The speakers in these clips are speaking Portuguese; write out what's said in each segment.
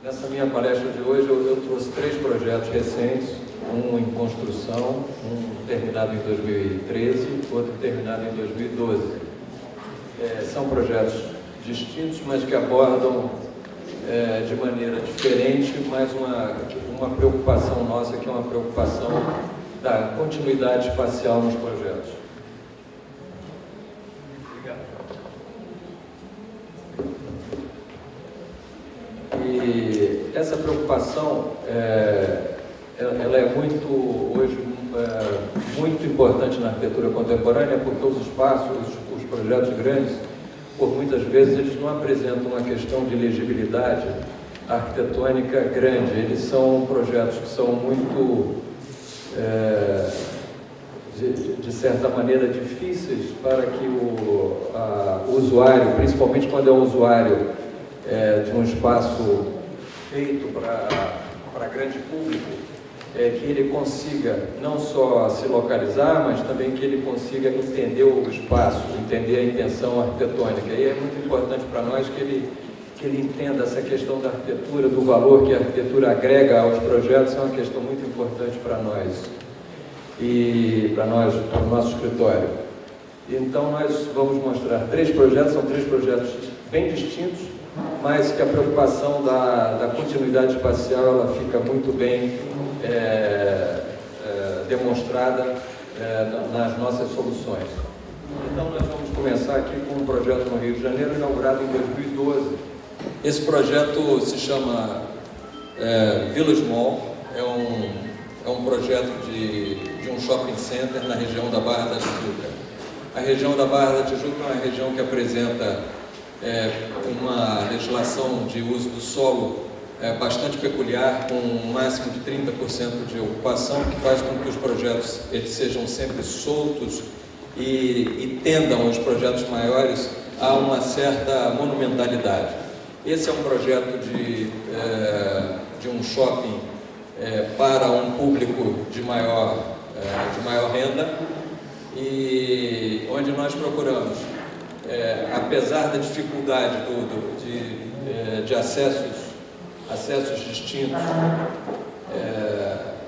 Nessa minha palestra de hoje eu trouxe 3 projetos recentes, um em construção, um terminado em 2013, outro terminado em 2012. São projetos distintos, mas que abordam de maneira diferente, mas uma preocupação nossa, que é uma preocupação da continuidade espacial nos projetos. E essa preocupação, ela é hoje muito importante na arquitetura contemporânea, porque os espaços, os projetos grandes, por muitas vezes eles não apresentam uma questão de legibilidade arquitetônica grande. Eles são projetos que são muito, de certa maneira, difíceis para que o usuário, principalmente quando é um usuário de um espaço feito para grande público, que ele consiga não só se localizar, mas também que ele consiga entender o espaço, entender a intenção arquitetônica. E é muito importante para nós que ele entenda essa questão da arquitetura, do valor que a arquitetura agrega aos projetos. É uma questão muito importante para nós e para o nosso escritório. Então nós vamos mostrar 3 projetos, são 3 projetos bem distintos, mas que a preocupação da continuidade espacial ela fica muito bem demonstrada nas nossas soluções. Então nós vamos começar aqui com um projeto no Rio de Janeiro, inaugurado em 2012. Esse projeto se chama Village Mall, é um projeto de um shopping center na região da Barra da Tijuca. A região da Barra da Tijuca é uma região que apresenta uma legislação de uso do solo bastante peculiar, com um máximo de 30% de ocupação, que faz com que os projetos eles sejam sempre soltos e tendam os projetos maiores a uma certa monumentalidade. Esse é um projeto de um shopping para um público de maior renda, e onde nós procuramos, apesar da dificuldade de acessos distintos,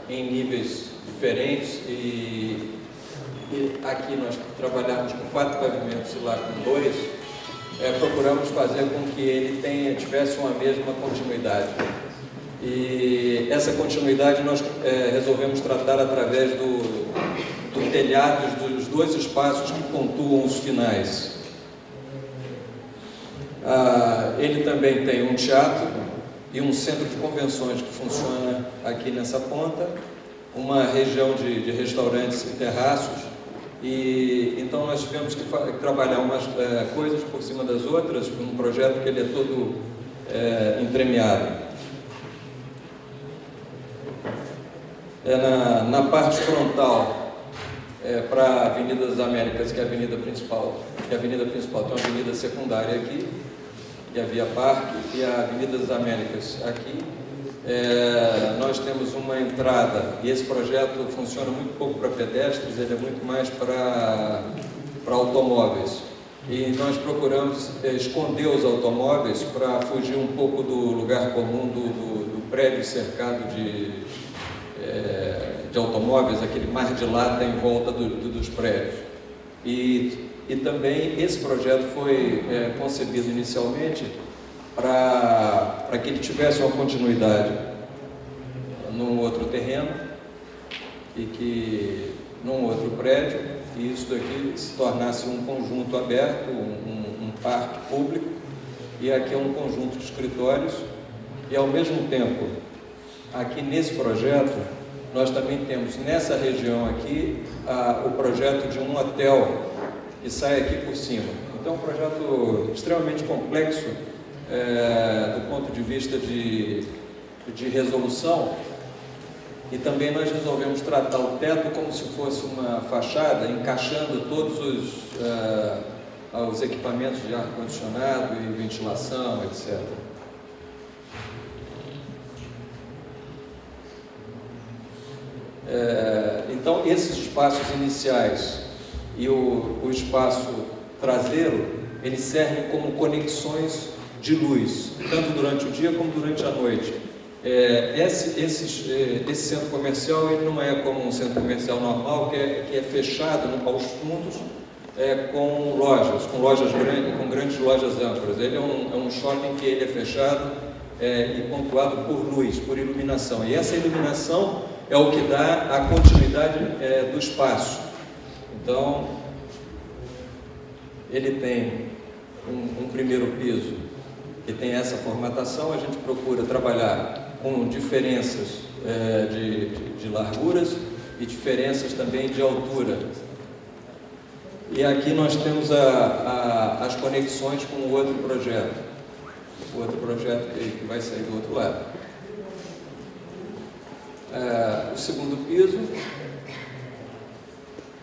em níveis diferentes, e aqui nós trabalhamos com 4 pavimentos e lá com 2, procuramos fazer com que ele tivesse uma mesma continuidade. E essa continuidade nós resolvemos tratar através do telhado dos 2 espaços que pontuam os finais. Ele também tem um teatro e um centro de convenções que funciona aqui nessa ponta, uma região de restaurantes e terraços, e então nós tivemos que trabalhar umas coisas por cima das outras, um projeto que ele é todo entremeado. Na parte frontal, para a Avenida das Américas, que é a avenida principal, tem uma avenida secundária aqui, que é a Via Parque, e a Avenida das Américas aqui. Nós temos uma entrada, e esse projeto funciona muito pouco para pedestres, ele é muito mais para automóveis. E nós procuramos esconder os automóveis para fugir um pouco do lugar comum do prédio cercado de automóveis, aquele mar de lata em volta dos prédios. E também esse projeto foi concebido inicialmente para que ele tivesse uma continuidade num outro terreno e que num outro prédio, e isso daqui se tornasse um conjunto aberto, um parque público, e aqui é um conjunto de escritórios. E ao mesmo tempo, aqui nesse projeto, nós também temos nessa região aqui o projeto de um hotel que sai aqui por cima. Então é um projeto extremamente complexo do ponto de vista de resolução, e também nós resolvemos tratar o teto como se fosse uma fachada, encaixando todos os equipamentos de ar-condicionado e ventilação, etc. Então esses espaços iniciais e o espaço traseiro, eles servem como conexões de luz, tanto durante o dia como durante a noite. Esse centro comercial ele não é como um centro comercial normal, que é fechado aos fundos, com lojas grandes, com grandes lojas âncoras. Ele é um shopping que ele é fechado e pontuado por luz, por iluminação. E essa iluminação é o que dá a continuidade do espaço. Então, ele tem um primeiro piso que tem essa formatação. A gente procura trabalhar com diferenças de larguras e diferenças também de altura. E aqui nós temos as conexões com o outro projeto que vai sair do outro lado. O segundo piso,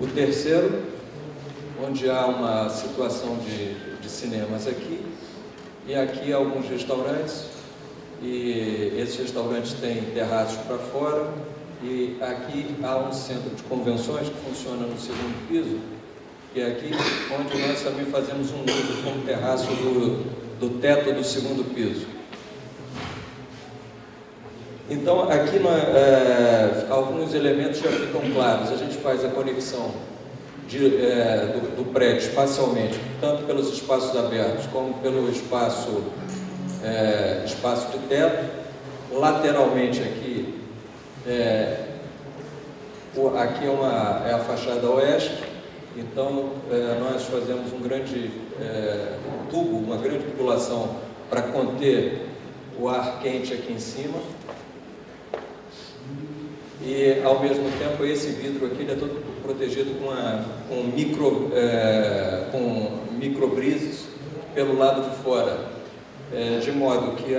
o terceiro, onde há uma situação de cinemas aqui, e aqui alguns restaurantes, e esses restaurantes têm terraços para fora, e aqui há um centro de convenções que funciona no segundo piso, e é aqui onde nós também fazemos um uso como terraço do teto do segundo piso. Então, aqui alguns elementos já ficam claros. A gente faz a conexão do prédio espacialmente, tanto pelos espaços abertos como pelo espaço de teto. Lateralmente aqui, aqui é a fachada oeste. Então, nós fazemos um grande tubo, uma grande tubulação para conter o ar quente aqui em cima. E, ao mesmo tempo, esse vidro aqui ele é todo protegido com microbrises pelo lado de fora, de modo que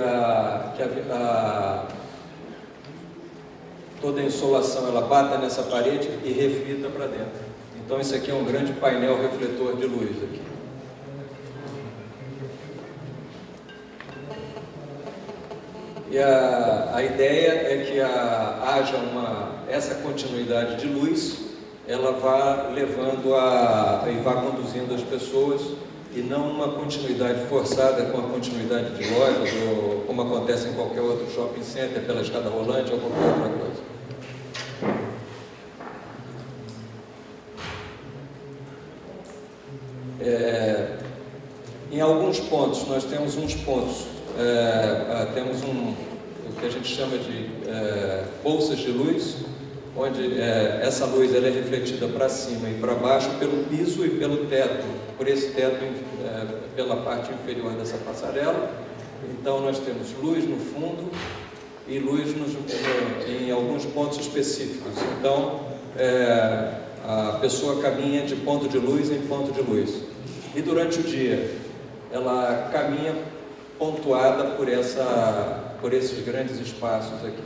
toda a insolação ela bata nessa parede e reflita para dentro. Então, esse aqui é um grande painel refletor de luz aqui. E a ideia é que haja essa continuidade de luz, ela vá levando e vá conduzindo as pessoas, e não uma continuidade forçada com a continuidade de lojas, ou como acontece em qualquer outro shopping center, pela escada rolante ou qualquer outra coisa. Em alguns pontos, nós temos uns pontos, temos o que a gente chama de bolsas de luz, onde essa luz ela é refletida para cima e para baixo pelo piso e pelo teto, por esse teto pela parte inferior dessa passarela. Então nós temos luz no fundo e luz em alguns pontos específicos. Então a pessoa caminha de ponto de luz em ponto de luz. E durante o dia ela caminha pontuada por esses grandes espaços aqui.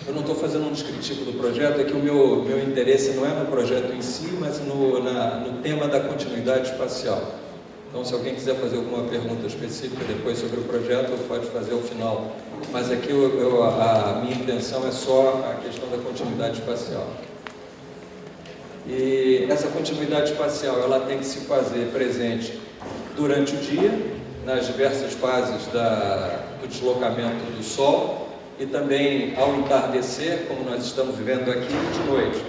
Eu não estou fazendo um descritivo do projeto, é que o meu interesse não é no projeto em si, mas no tema da continuidade espacial. Então, se alguém quiser fazer alguma pergunta específica depois sobre o projeto, pode fazer ao final. Mas aqui a minha intenção é só a questão da continuidade espacial. E essa continuidade espacial ela tem que se fazer presente durante o dia, nas diversas fases do deslocamento do Sol, e também ao entardecer, como nós estamos vivendo aqui, de noite.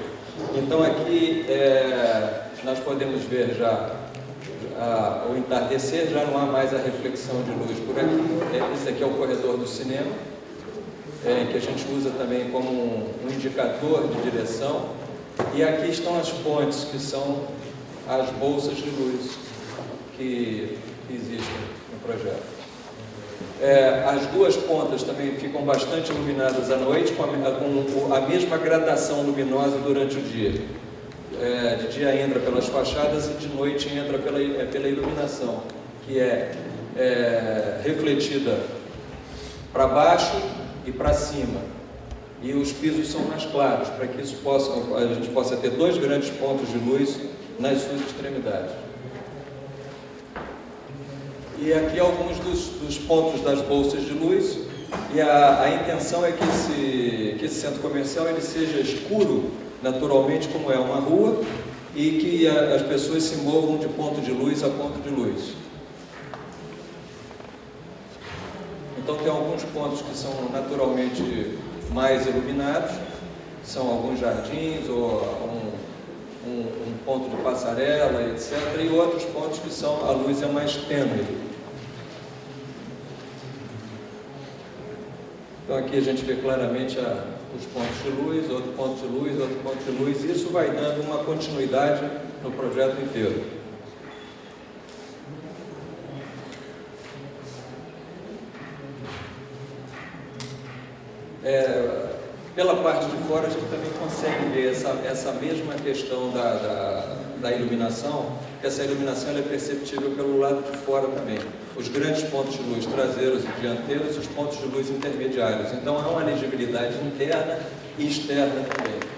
Então aqui nós podemos ver já o entardecer, já não há mais a reflexão de luz por aqui. Esse aqui é o corredor do cinema, que a gente usa também como um indicador de direção. E aqui estão as pontes, que são as bolsas de luz que existem no projeto. As duas pontas também ficam bastante iluminadas à noite, com a mesma gradação luminosa durante o dia. De dia entra pelas fachadas e de noite entra pela iluminação, que é refletida para baixo e para cima. E os pisos são mais claros, para que a gente possa ter dois grandes pontos de luz nas suas extremidades. E aqui alguns dos pontos das bolsas de luz, e a intenção é que esse centro comercial ele seja escuro, naturalmente, como é uma rua, e que as pessoas se movam de ponto de luz a ponto de luz. Então tem alguns pontos que são naturalmente mais iluminados, são alguns jardins ou um ponto de passarela, etc. E outros pontos que a luz é mais tênue. Então aqui a gente vê claramente os pontos de luz, outro ponto de luz, outro ponto de luz, e isso vai dando uma continuidade no projeto inteiro. Pela parte de fora a gente também consegue ver essa mesma questão da iluminação, que essa iluminação ela é perceptível pelo lado de fora também. Os grandes pontos de luz traseiros e dianteiros e os pontos de luz intermediários. Então há uma legibilidade interna e externa também.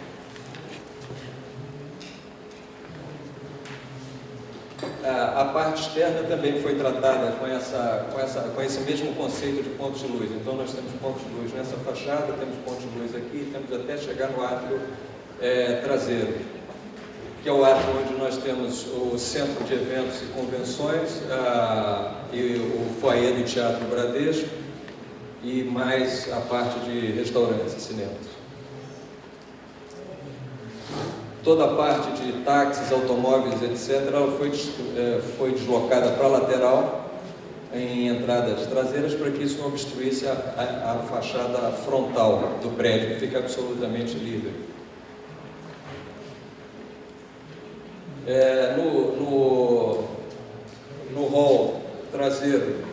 A parte externa também foi tratada com esse mesmo conceito de pontos de luz. Então nós temos pontos de luz nessa fachada, temos pontos de luz aqui, temos até chegar no átrio traseiro, que é o átrio onde nós temos o centro de eventos e convenções, e o foyer do Teatro Bradesco, e mais a parte de restaurantes e cinemas. Toda a parte de táxis, automóveis, etc., ela foi deslocada para a lateral, em entradas traseiras, para que isso não obstruísse a fachada frontal do prédio, que fica absolutamente livre. No hall traseiro,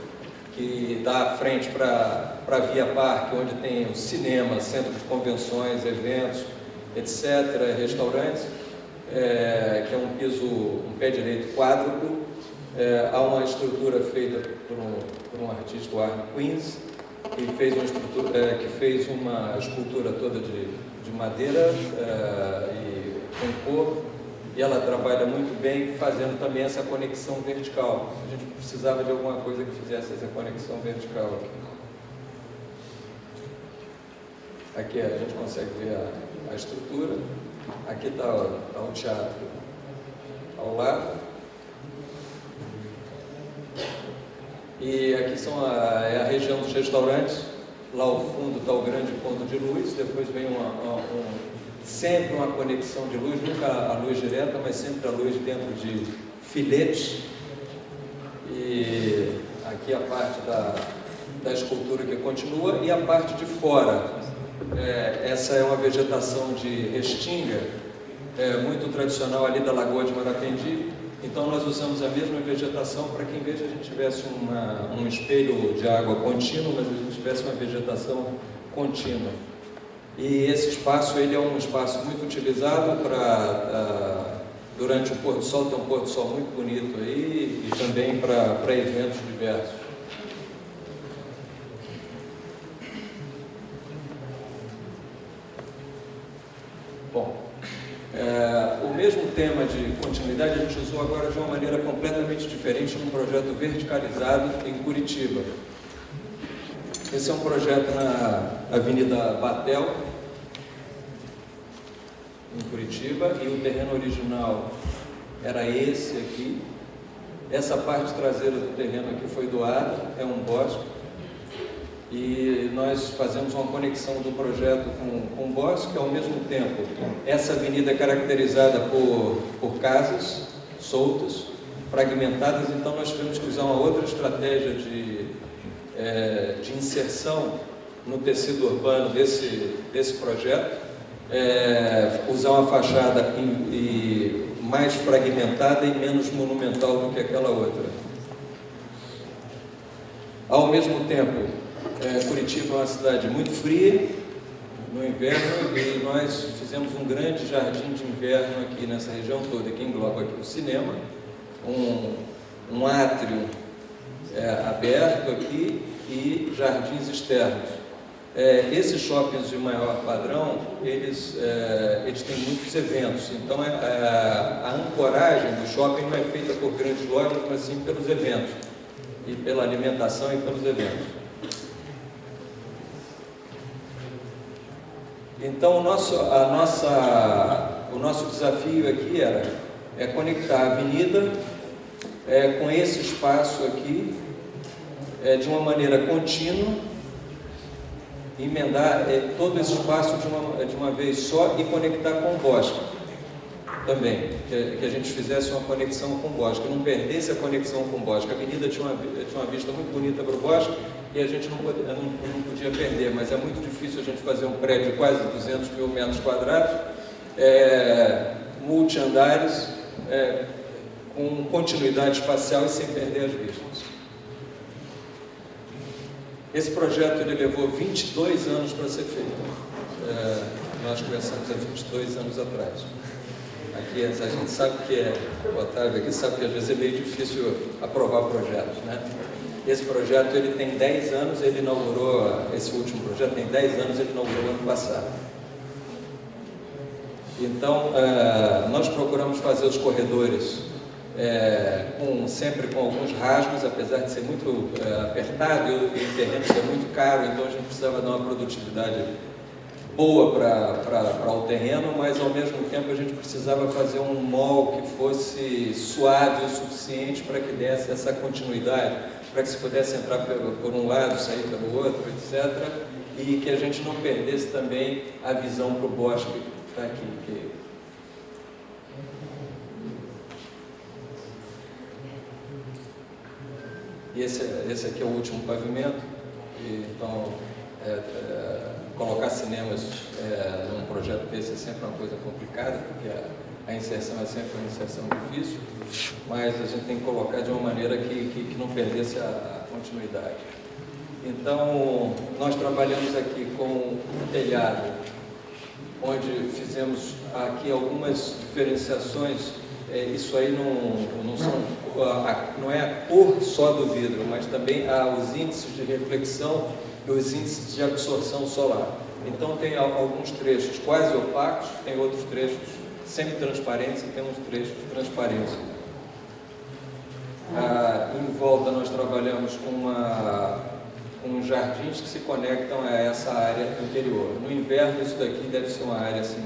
que dá à frente para a Via Parque, onde tem o cinema, centro de convenções, eventos, etc., restaurantes, que é um piso, um pé direito quádruplo. Há uma estrutura feita por um artista, o Arne Queens, que fez uma escultura toda de madeira e com cor, e ela trabalha muito bem fazendo também essa conexão vertical. A gente precisava de alguma coisa que fizesse essa conexão vertical aqui. Aqui a gente consegue ver a estrutura. Aqui está o teatro ao lado. E aqui é a região dos restaurantes. Lá ao fundo está o grande ponto de luz. Depois vem sempre uma conexão de luz, nunca a luz direta, mas sempre a luz dentro de filetes. E aqui a parte da escultura que continua, e a parte de fora. Essa é uma vegetação de restinga, muito tradicional ali da Lagoa de Marapendi. Então nós usamos a mesma vegetação para que, em vez de a gente tivesse um espelho de água contínuo, mas a gente tivesse uma vegetação contínua. E esse espaço ele é um espaço muito utilizado durante o pôr do sol. Tem um pôr do sol muito bonito aí, e também para eventos diversos. Bom, o mesmo tema de continuidade a gente usou agora de uma maneira completamente diferente num projeto verticalizado em Curitiba. Esse é um projeto na Avenida Batel, em Curitiba, e o terreno original era esse aqui. Essa parte traseira do terreno aqui foi doada, é um bosque, e nós fazemos uma conexão do projeto com o bosque. Ao mesmo tempo, essa avenida é caracterizada por casas soltas, fragmentadas, então nós tivemos que usar uma outra estratégia de inserção no tecido urbano desse projeto, usar uma fachada mais fragmentada e menos monumental do que aquela outra. Ao mesmo tempo, Curitiba é uma cidade muito fria no inverno, e nós fizemos um grande jardim de inverno aqui nessa região toda, que engloba aqui o cinema, um átrio aberto aqui e jardins externos. Esses shoppings de maior padrão, eles têm muitos eventos, então a ancoragem do shopping não é feita por grandes lojas, mas sim pelos eventos, e pela alimentação e pelos eventos. Então o nosso desafio aqui é conectar a avenida com esse espaço aqui, de uma maneira contínua, emendar todo esse espaço de uma vez só e conectar com o bosque também, que a gente fizesse uma conexão com o bosque, não perdesse a conexão com o bosque. A avenida tinha uma vista muito bonita para o bosque e a gente não podia perder, mas é muito difícil a gente fazer um prédio de quase 200 mil metros quadrados, multi-andares, com continuidade espacial e sem perder as vistas. Esse projeto ele levou 22 anos para ser feito. Nós começamos há 22 anos atrás. Aqui a gente sabe que o Otávio aqui sabe que às vezes é meio difícil aprovar projetos, né? Esse projeto ele tem 10 anos, ele inaugurou, esse último projeto tem 10 anos, ele inaugurou ano passado. Então, nós procuramos fazer os corredores sempre com alguns rasgos, apesar de ser muito apertado e o terreno ser muito caro, então a gente precisava dar uma produtividade boa para o terreno, mas ao mesmo tempo a gente precisava fazer um mall que fosse suave o suficiente para que desse essa continuidade, para que se pudesse entrar por um lado, sair pelo outro, etc. E que a gente não perdesse também a visão para o bosque que está aqui. E esse aqui é o último pavimento, então colocar cinemas num projeto desse é sempre uma coisa complicada, porque a inserção é sempre uma inserção difícil, mas a gente tem que colocar de uma maneira que não perdesse a continuidade. Então, nós trabalhamos aqui com um telhado, onde fizemos aqui algumas diferenciações. Isso aí não é a cor só do vidro, mas também os índices de reflexão e os índices de absorção solar. Então tem alguns trechos quase opacos, tem outros trechos semi-transparentes e tem uns trechos transparentes. Em volta nós trabalhamos com jardins que se conectam a essa área interior. No inverno isso daqui deve ser uma área assim,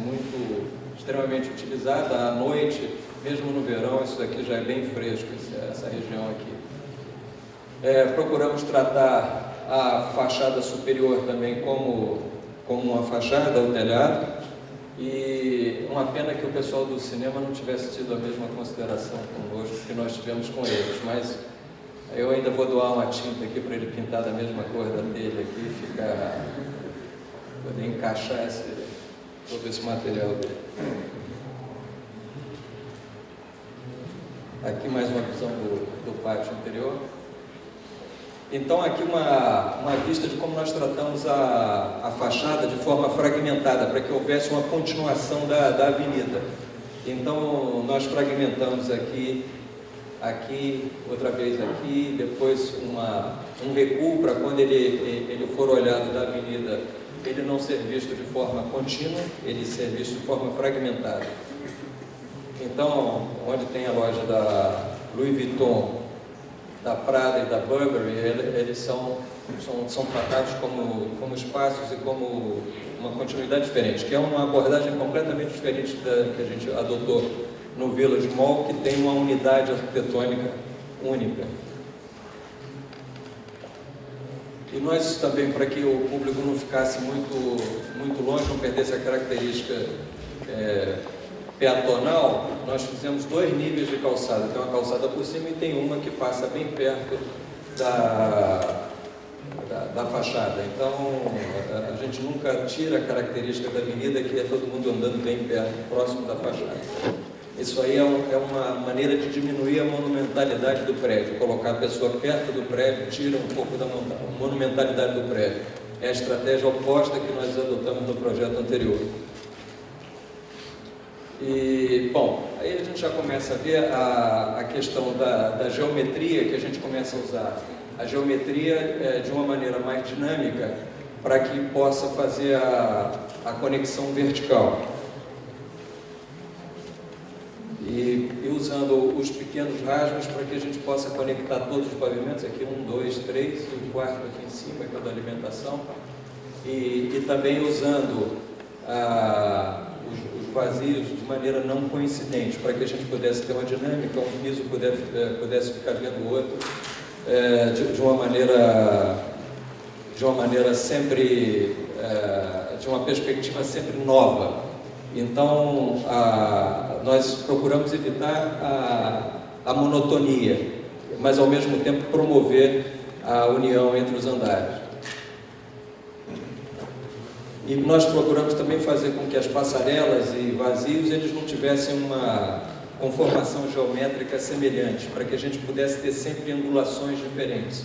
extremamente utilizada. À noite, mesmo no verão, isso daqui já é bem fresco, essa região aqui. Procuramos tratar a fachada superior também como uma fachada, o telhado, e uma pena que o pessoal do cinema não tivesse tido a mesma consideração conosco que nós tivemos com eles, mas eu ainda vou doar uma tinta aqui para ele pintar da mesma cor da telha aqui, poder encaixar todo esse material dele. Aqui mais uma visão do pátio interior. Então aqui uma vista de como nós tratamos a fachada de forma fragmentada, para que houvesse uma continuação da avenida. Então nós fragmentamos aqui, outra vez aqui, depois um recuo para quando ele for olhado da avenida, ele não ser visto de forma contínua, ele ser visto de forma fragmentada. Então, onde tem a loja da Louis Vuitton, da Prada e da Burberry, eles são tratados como espaços e como uma continuidade diferente, que é uma abordagem completamente diferente da que a gente adotou no Village Mall, que tem uma unidade arquitetônica única. E nós também, para que o público não ficasse muito longe, não perdesse a característica peatonal, nós fizemos 2 níveis de calçada. Tem uma calçada por cima e tem uma que passa bem perto da fachada. Então, a gente nunca tira a característica da avenida, que é todo mundo andando bem perto, próximo da fachada. Isso aí é uma maneira de diminuir a monumentalidade do prédio. Colocar a pessoa perto do prédio tira um pouco da monumentalidade do prédio. É a estratégia oposta que nós adotamos no projeto anterior. E, bom, aí a gente já começa a ver a questão da geometria, que a gente começa a usar a geometria de uma maneira mais dinâmica, para que possa fazer a conexão vertical. E usando os pequenos rasgos para que a gente possa conectar todos os pavimentos, aqui 1, 2, 3, e o quarto aqui em cima, que é da alimentação, e também usando os vazios de maneira não coincidente, para que a gente pudesse ter uma dinâmica, um piso pudesse ficar vendo o outro de uma maneira sempre, de uma perspectiva sempre nova. Então, nós procuramos evitar a monotonia, mas ao mesmo tempo promover a união entre os andares. E nós procuramos também fazer com que as passarelas e vazios eles não tivessem uma conformação geométrica semelhante, para que a gente pudesse ter sempre angulações diferentes.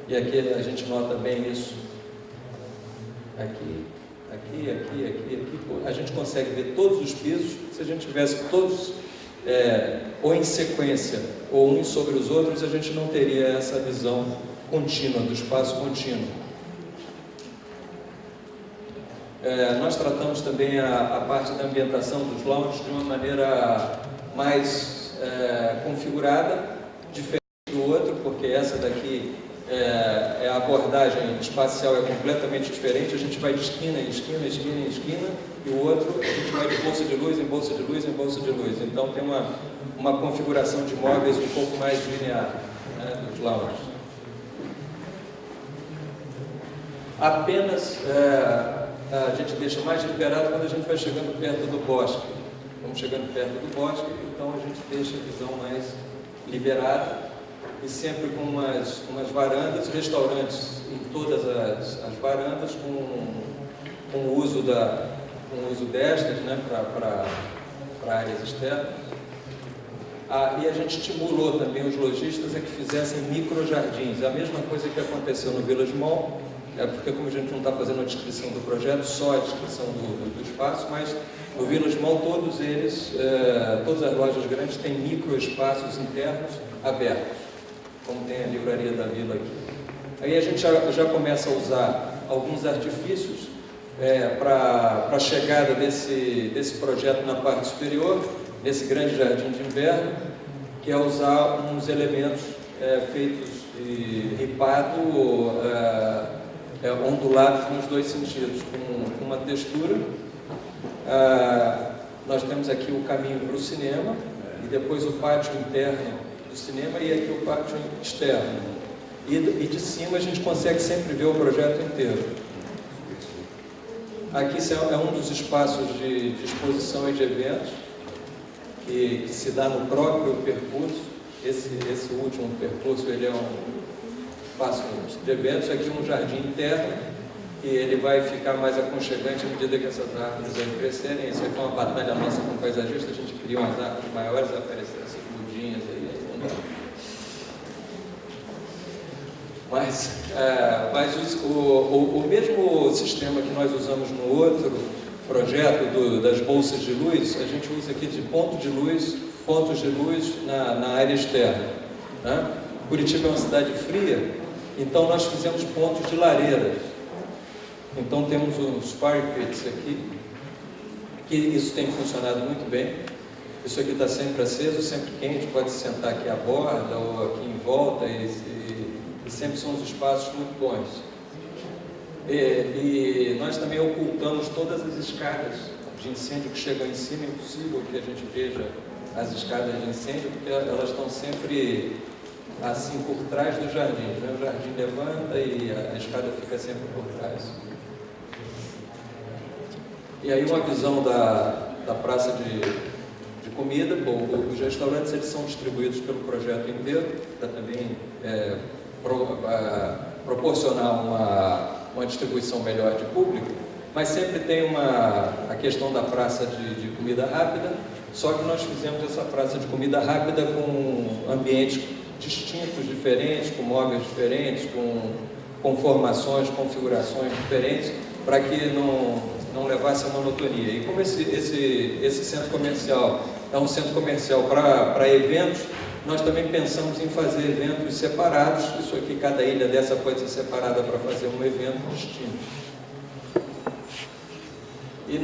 E aqui a gente nota bem isso. Aqui. A gente consegue ver todos os pisos. Se a gente tivesse todos ou em sequência ou uns sobre os outros, a gente não teria essa visão contínua, do espaço contínuo. Nós tratamos também a parte da ambientação dos lounges de uma maneira mais configurada, diferente do outro, porque essa daqui a abordagem espacial é completamente diferente. A gente vai de esquina em esquina, esquina em esquina, e o outro a gente vai de bolsa de luz em bolsa de luz em bolsa de luz. Então tem uma configuração de móveis um pouco mais linear, né, dos lounges. Apenas a gente deixa mais liberado quando a gente vai chegando perto do bosque. Vamos chegando perto do bosque, então a gente deixa a visão mais liberada, e sempre com umas varandas, restaurantes em todas as varandas, com o uso destas, né, para áreas externas. E a gente estimulou também os lojistas a que fizessem microjardins. É a mesma coisa que aconteceu no Village Mall, porque como a gente não está fazendo a descrição do projeto, só a descrição do espaço, mas no Village Mall todas as lojas grandes têm microespaços internos abertos, como tem a livraria da Vila aqui. Aí a gente já começa a usar alguns artifícios para a chegada desse projeto na parte superior, nesse grande jardim de inverno, que é usar uns elementos feitos de ripado, ondulados nos dois sentidos, com uma textura. Nós temos aqui o caminho para o cinema, e depois o pátio interno do cinema, e aqui o pátio externo. E de cima a gente consegue sempre ver o projeto inteiro. Aqui é um dos espaços de exposição e de eventos, que se dá no próprio percurso. Esse último percurso ele é um espaço de eventos. Aqui um jardim interno, e ele vai ficar mais aconchegante à medida que essas árvores aí crescerem. Isso aqui é uma batalha nossa com o paisagista, a gente cria umas árvores maiores, aparecer essas mudinhas aí. Mas o mesmo sistema que nós usamos no outro projeto das bolsas de luz, a gente usa aqui de pontos de luz na área externa, né? Curitiba é uma cidade fria, então nós fizemos pontos de lareiras. Então temos os fire pits aqui, que isso tem funcionado muito bem. Isso aqui está sempre aceso, sempre quente, pode sentar aqui à borda ou aqui em volta, e sempre são os espaços muito bons. E nós também ocultamos todas as escadas de incêndio que chegam em cima. É impossível que a gente veja as escadas de incêndio, porque elas estão sempre assim por trás do jardim, né? O jardim levanta e a escada fica sempre por trás. E aí uma visão da praça de comida. Bom, os restaurantes eles são distribuídos pelo projeto inteiro, para também proporcionar uma distribuição melhor de público, mas sempre tem a questão da praça de comida rápida, só que nós fizemos essa praça de comida rápida com ambientes distintos, diferentes, com móveis diferentes, com formações, configurações diferentes, para que não levasse a monotonia. E como esse centro comercial é um centro comercial para eventos, nós também pensamos em fazer eventos separados. Isso aqui, cada ilha dessa pode ser separada para fazer um evento distinto. E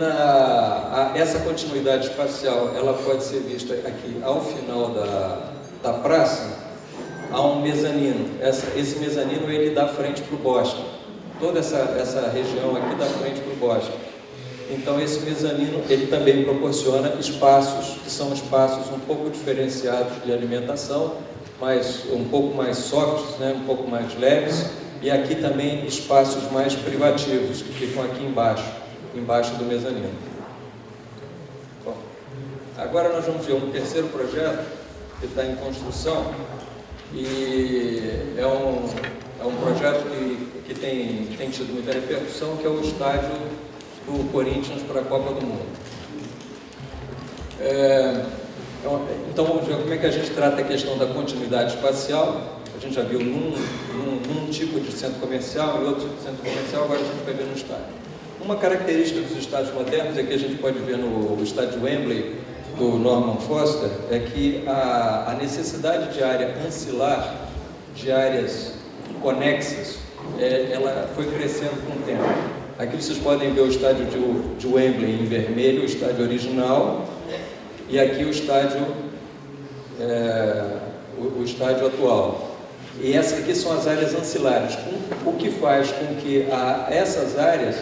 essa continuidade espacial, ela pode ser vista aqui ao final da praça. Há um mezanino. Esse mezanino ele dá frente para o bosque. Toda essa região aqui dá frente para o bosque. Então esse mezanino ele também proporciona espaços que são espaços um pouco diferenciados de alimentação, mas um pouco mais softs, né, um pouco mais leves, e aqui também espaços mais privativos que ficam aqui embaixo do mezanino. Bom, agora nós vamos ver um terceiro projeto que está em construção e é um projeto que tem tido muita repercussão, que é o estádio do Corinthians para a Copa do Mundo. Então vamos ver como é que a gente trata a questão da continuidade espacial. A gente já viu num tipo de centro comercial, em outro tipo de centro comercial, agora a gente vai ver no estádio. Uma característica dos estádios modernos, é que a gente pode ver no estádio Wembley, do Norman Foster, é que a necessidade de área ancilar, de áreas conexas, ela foi crescendo com o tempo. Aqui vocês podem ver o estádio de Wembley em vermelho, o estádio original, e aqui o estádio atual. E essas aqui são as áreas ancilares, o que faz com que essas áreas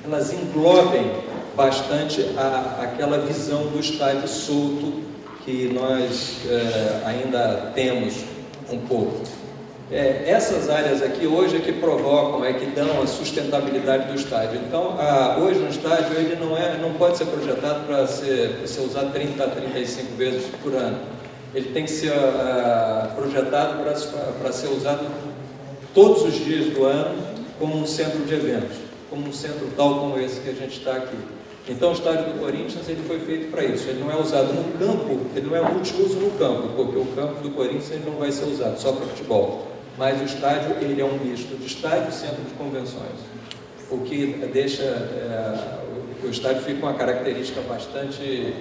elas englobem bastante aquela visão do estádio solto que nós ainda temos um pouco. Essas áreas aqui hoje é que provocam, que dão a sustentabilidade do estádio. Então, hoje um estádio ele não pode ser projetado para ser usado 30 a 35 vezes por ano. Ele tem que ser projetado para ser usado todos os dias do ano como um centro de eventos, como um centro tal como esse que a gente está aqui. Então o estádio do Corinthians ele foi feito para isso. Ele não é usado no campo, ele não é multiuso no campo, porque o campo do Corinthians ele não vai ser usado só para futebol. Mas o estádio ele é um misto de estádio e centro de convenções, o que deixa o estádio fica com uma característica bastante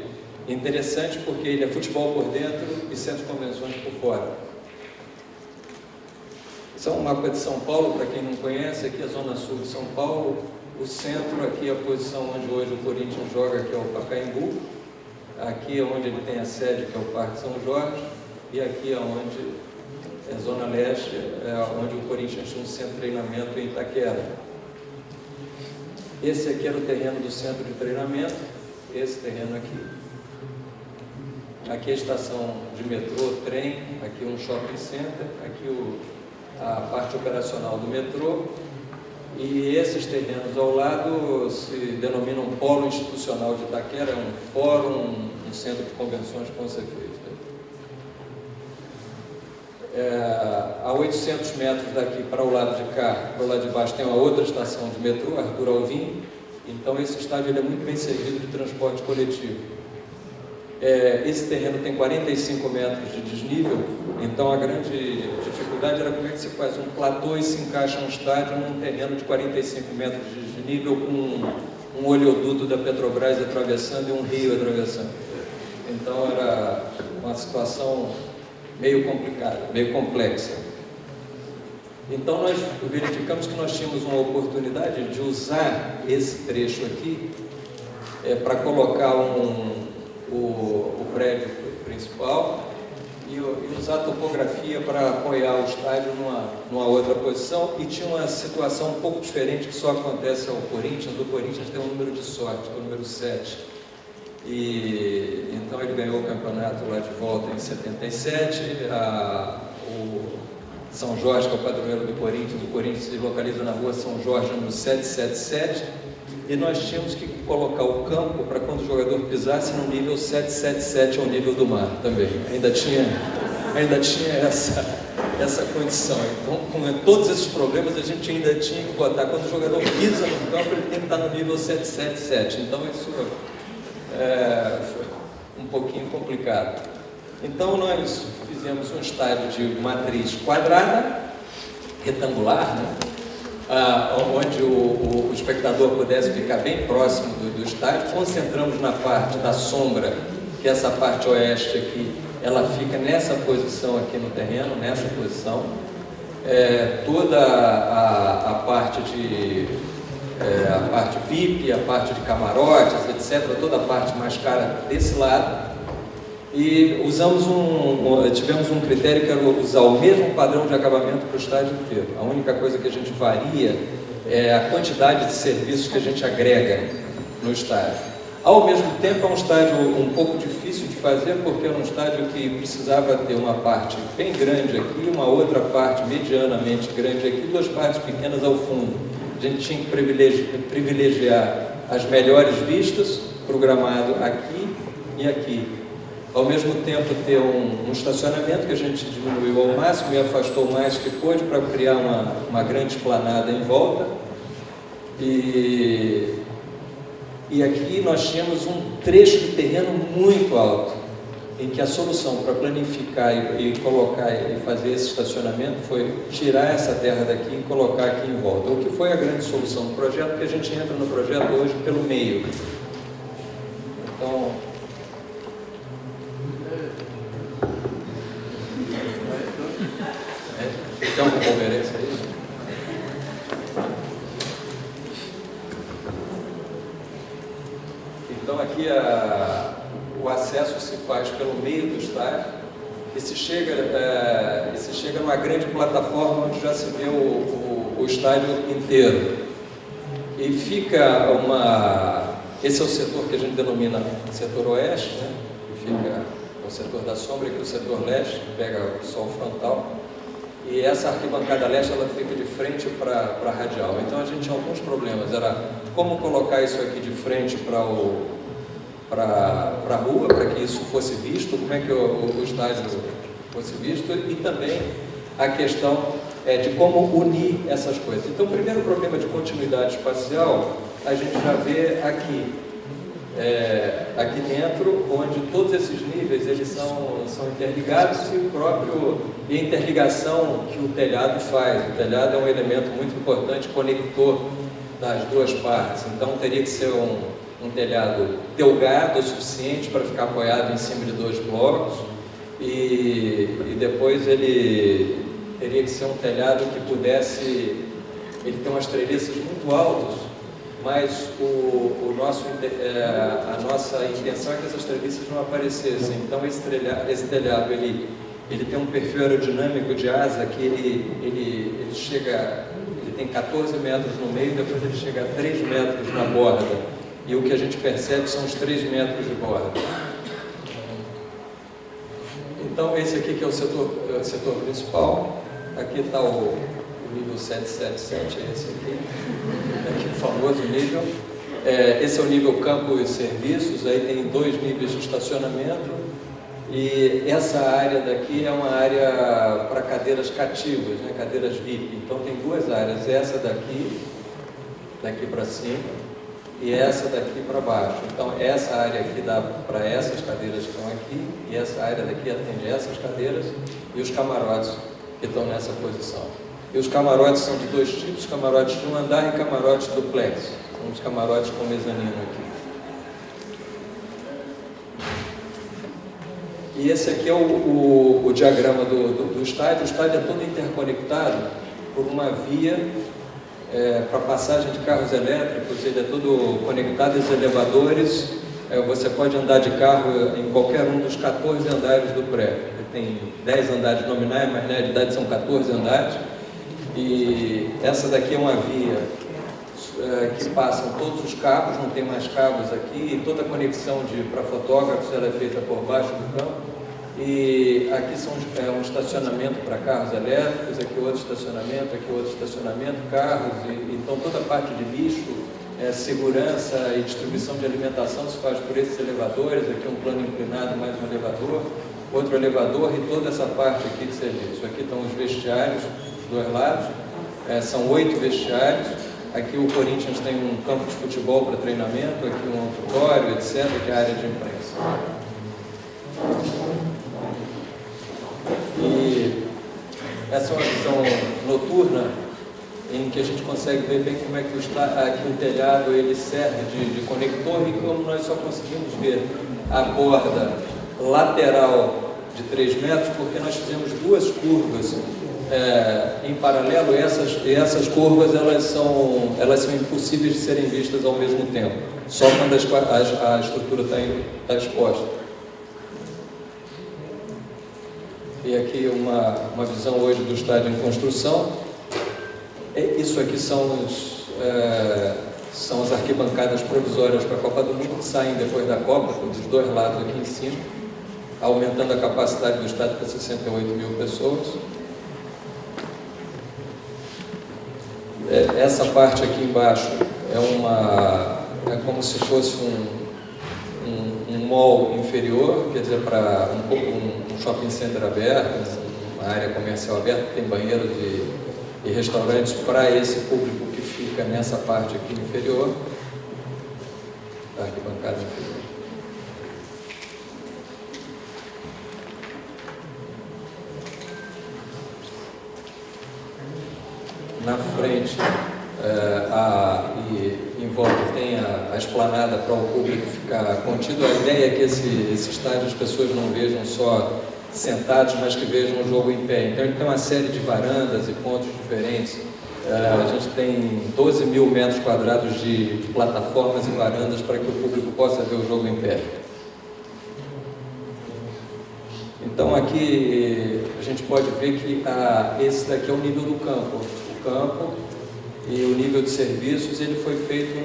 interessante, porque ele é futebol por dentro e centro de convenções por fora. Esse é um mapa de São Paulo, para quem não conhece, aqui é a zona sul de São Paulo, o centro, aqui é a posição onde hoje o Corinthians joga, que é o Pacaembu, aqui é onde ele tem a sede, que é o Parque São Jorge, e aqui é onde é a zona leste, onde o Corinthians tinha um centro de treinamento em Itaquera. Esse aqui era o terreno do centro de treinamento, esse terreno aqui. Aqui a estação de metrô, trem, aqui um shopping center, aqui a parte operacional do metrô, e esses terrenos ao lado se denominam Polo Institucional de Itaquera, é um fórum, um centro de convenções que vão ser feitos. A 800 metros daqui para o lado de cá, para o lado de baixo, tem uma outra estação de metrô, Arthur Alvim. Então esse estádio ele é muito bem servido de transporte coletivo. Esse terreno tem 45 metros de desnível, então a grande dificuldade era como é que se faz um platô e se encaixa um estádio num terreno de 45 metros de desnível com um oleoduto da Petrobras atravessando e um rio atravessando. Então era uma situação meio complicada, meio complexa. Então nós verificamos que nós tínhamos uma oportunidade de usar esse trecho aqui para colocar o prédio principal e usar a topografia para apoiar o estádio numa outra posição, e tinha uma situação um pouco diferente que só acontece ao Corinthians. O Corinthians tem um número de sorte, que é o número 7. E então ele ganhou o campeonato lá de volta em 77, o São Jorge, que é o padroeiro do Corinthians, o Corinthians se localiza na rua São Jorge, número 777, e nós tínhamos que colocar o campo para quando o jogador pisasse no nível 777 ao nível do mar também. Ainda tinha essa condição. Então, com todos esses problemas, a gente ainda tinha que botar, quando o jogador pisa no campo, ele tem que estar no nível 777. Então isso foi um pouquinho complicado. Então nós fizemos um estádio de matriz quadrada, retangular, né? Onde o espectador pudesse ficar bem próximo do estádio. Concentramos na parte da sombra, que é essa parte oeste aqui, ela fica nessa posição aqui no terreno, nessa posição. Toda a parte a parte VIP, a parte de camarotes, etc., toda a parte mais cara desse lado. E tivemos um critério que era usar o mesmo padrão de acabamento para o estádio inteiro. A única coisa que a gente varia é a quantidade de serviços que a gente agrega. no estádio. Ao mesmo tempo, é um estádio um pouco difícil de fazer, porque era um estádio que precisava ter uma parte bem grande aqui, uma outra parte medianamente grande aqui, duas partes pequenas ao fundo. A gente tinha que privilegiar as melhores vistas, programado aqui e aqui. Ao mesmo tempo, ter um estacionamento que a gente diminuiu ao máximo e afastou o mais que pôde para criar uma grande esplanada em volta. E aqui nós tínhamos um trecho de terreno muito alto, em que a solução para planificar e colocar e fazer esse estacionamento foi tirar essa terra daqui e colocar aqui em volta. O que foi a grande solução do projeto, porque a gente entra no projeto hoje pelo meio. Então, tem uma conferência aí? Então aqui o acesso se faz pelo meio do estádio e se chega numa grande plataforma onde já se vê o estádio inteiro. E fica esse é o setor que a gente denomina setor oeste, né? Que fica o setor da sombra, que é o setor leste, que pega o sol frontal. E essa arquibancada leste, ela fica de frente para a radial. Então a gente tinha alguns problemas, era como colocar isso aqui de frente para a rua, para que isso fosse visto, como é que o estádio fosse visto, e também a questão de como unir essas coisas. Então o primeiro problema de continuidade espacial, a gente já vê aqui. Aqui dentro, onde todos esses níveis eles são interligados e a interligação que o telhado faz. O telhado é um elemento muito importante, conector das duas partes. Então teria que ser um telhado delgado o suficiente para ficar apoiado em cima de dois blocos e depois ele teria que ser um telhado que pudesse, ele tem umas treliças muito altas, mas a nossa intenção é que essas treliças não aparecessem. Então esse telhado ele tem um perfil aerodinâmico de asa que ele tem 14 metros no meio, depois ele chega a 3 metros na borda, e o que a gente percebe são os 3 metros de borda. Então esse aqui que é o setor principal, aqui está o nível 777, é esse aqui o famoso nível. Esse é o nível campo e serviços, aí tem 2 níveis de estacionamento, e essa área daqui é uma área para cadeiras cativas, né, cadeiras VIP. Então tem 2 áreas, essa daqui para cima, e essa daqui para baixo. Então essa área aqui dá para essas cadeiras que estão aqui, e essa área daqui atende essas cadeiras, e os camarotes que estão nessa posição. E os camarotes são de 2 tipos, camarotes de um andar e camarotes duplex. São os camarotes com mezanino aqui. E esse aqui é o diagrama do estádio. O estádio é todo interconectado por uma via para passagem de carros elétricos. Ele é todo conectado aos elevadores. Você pode andar de carro em qualquer um dos 14 andares do prédio. Ele tem 10 andares nominais, mas na realidade são 14 andares. E essa daqui é uma via que passam todos os cabos, não tem mais cabos aqui, e toda a conexão para fotógrafos ela é feita por baixo do campo. E aqui um estacionamento para carros elétricos, aqui outro estacionamento, carros, então toda a parte de lixo, segurança e distribuição de alimentação se faz por esses elevadores. Aqui um plano inclinado, mais um elevador, outro elevador, e toda essa parte aqui de serviço. Aqui estão os vestiários dos 2 lados, são 8 vestiários. Aqui o Corinthians tem um campo de futebol para treinamento, aqui um auditório, etc., que é a área de imprensa. E essa é uma visão noturna, em que a gente consegue ver bem como é que aqui o telhado ele serve de conector, e como nós só conseguimos ver a borda lateral de 3 metros, porque nós fizemos 2 curvas em paralelo, e essas curvas elas são impossíveis de serem vistas ao mesmo tempo, só quando a estrutura está exposta. E aqui uma visão hoje do estádio em construção. Isso aqui são são as arquibancadas provisórias para a Copa do Mundo, que saem depois da Copa, dos dois lados aqui em cima, aumentando a capacidade do estádio para 68 mil pessoas. Essa parte aqui embaixo é como se fosse um mall inferior, quer dizer, para um shopping center aberto, uma área comercial aberta, que tem banheiro e restaurantes para esse público que fica nessa parte aqui inferior, da arquibancada inferior. Na frente, e em volta tem a esplanada para o público ficar contido. A ideia é que esse estádio as pessoas não vejam só sentados, mas que vejam o jogo em pé. Então ele tem uma série de varandas e pontos diferentes. A gente tem 12 mil metros quadrados de plataformas e varandas para que o público possa ver o jogo em pé. Então aqui a gente pode ver que esse daqui é o nível do campo. O campo e o nível de serviços, ele foi feito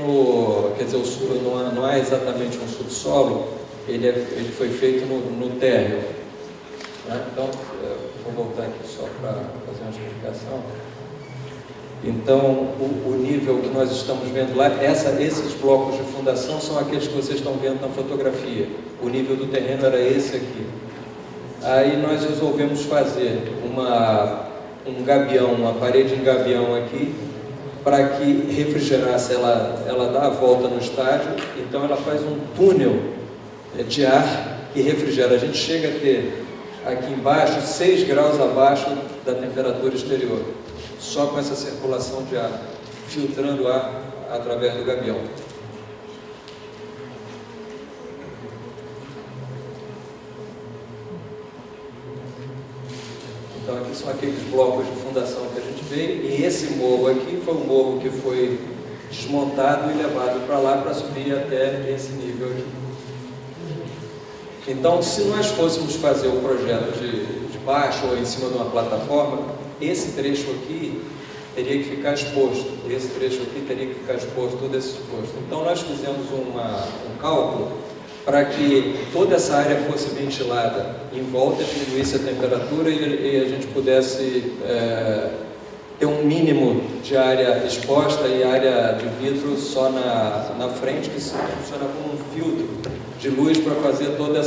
quer dizer, não é exatamente um subsolo, ele foi feito no térreo. Né? Então, vou voltar aqui só para fazer uma explicação. Então, o nível que nós estamos vendo lá, esses blocos de fundação são aqueles que vocês estão vendo na fotografia. O nível do terreno era esse aqui. Aí nós resolvemos fazer um gabião, uma parede em gabião aqui, para que refrigerasse, ela dá a volta no estádio, então ela faz um túnel de ar que refrigera. A gente chega a ter aqui embaixo 6 graus abaixo da temperatura exterior, só com essa circulação de ar, filtrando ar através do gabião. Então aqui são aqueles blocos de fundação que a gente vê, e esse morro aqui foi um morro que foi desmontado e levado para lá para subir até esse nível aqui. Então, se nós fôssemos fazer o projeto de baixo ou em cima de uma plataforma, esse trecho aqui teria que ficar exposto, esse trecho aqui teria que ficar exposto, todo esse exposto. Então nós fizemos um cálculo para que toda essa área fosse ventilada em volta, diminuísse a temperatura e a gente pudesse ter um mínimo de área exposta e área de vidro só na frente, que funciona como um filtro de luz para fazer toda